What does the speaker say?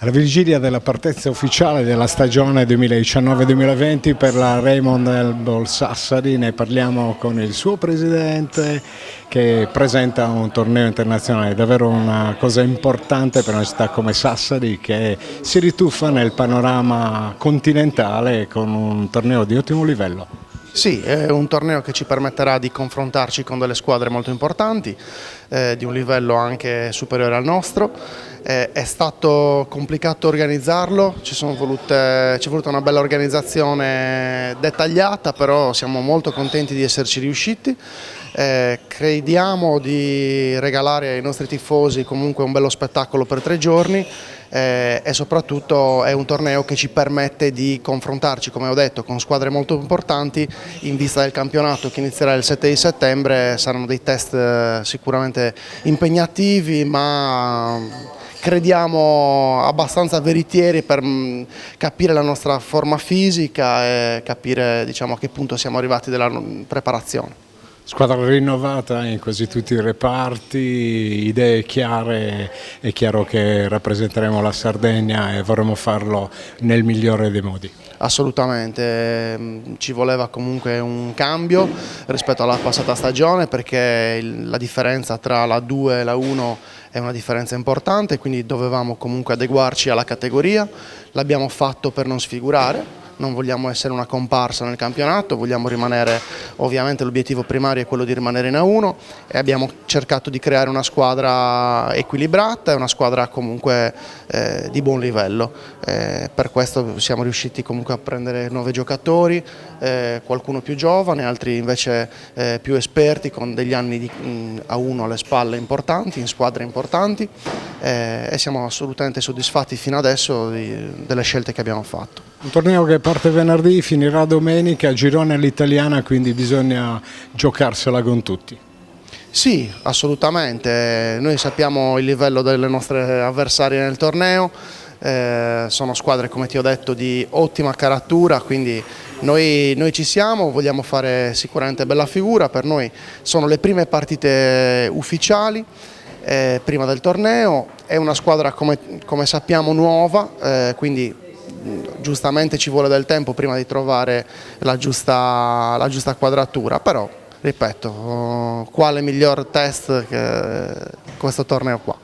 Alla vigilia della partenza ufficiale della stagione 2019-2020 per la Raymond Handball Sassari, ne parliamo con il suo presidente che presenta un torneo internazionale, davvero una cosa importante per una città come Sassari che si rituffa nel panorama continentale con un torneo di ottimo livello. Sì, è un torneo che ci permetterà di confrontarci con delle squadre molto importanti, di un livello anche superiore al nostro. È stato complicato organizzarlo, c'è voluta una bella organizzazione dettagliata, però siamo molto contenti di esserci riusciti. Crediamo di regalare ai nostri tifosi comunque un bello spettacolo per 3 giorni. E soprattutto è un torneo che ci permette di confrontarci, come ho detto, con squadre molto importanti in vista del campionato che inizierà il 7 di settembre. Saranno dei test sicuramente impegnativi, ma crediamo abbastanza veritieri per capire la nostra forma fisica e capire, diciamo, a che punto siamo arrivati della preparazione. Squadra rinnovata in quasi tutti i reparti, idee chiare, è chiaro che rappresenteremo la Sardegna e vorremmo farlo nel migliore dei modi. Assolutamente, ci voleva comunque un cambio rispetto alla passata stagione, perché la differenza tra la 2 e la 1 è una differenza importante, quindi dovevamo comunque adeguarci alla categoria. L'abbiamo fatto per non sfigurare. Non vogliamo essere una comparsa nel campionato, vogliamo rimanere, ovviamente l'obiettivo primario è quello di rimanere in A1 e abbiamo cercato di creare una squadra equilibrata e una squadra comunque di buon livello. Per questo siamo riusciti comunque a prendere 9 giocatori, qualcuno più giovane, altri invece più esperti con degli anni di A1 alle spalle importanti, in squadre importanti, e siamo assolutamente soddisfatti fino adesso delle scelte che abbiamo fatto. Un torneo che parte venerdì, finirà domenica, girone all'italiana, quindi bisogna giocarsela con tutti. Sì, assolutamente, noi sappiamo il livello delle nostre avversarie nel torneo, sono squadre, come ti ho detto, di ottima caratura, quindi noi ci siamo, vogliamo fare sicuramente bella figura. Per noi sono le prime partite ufficiali prima del torneo, è una squadra come sappiamo nuova, quindi giustamente ci vuole del tempo prima di trovare la giusta quadratura, però ripeto, quale miglior test che questo torneo qua?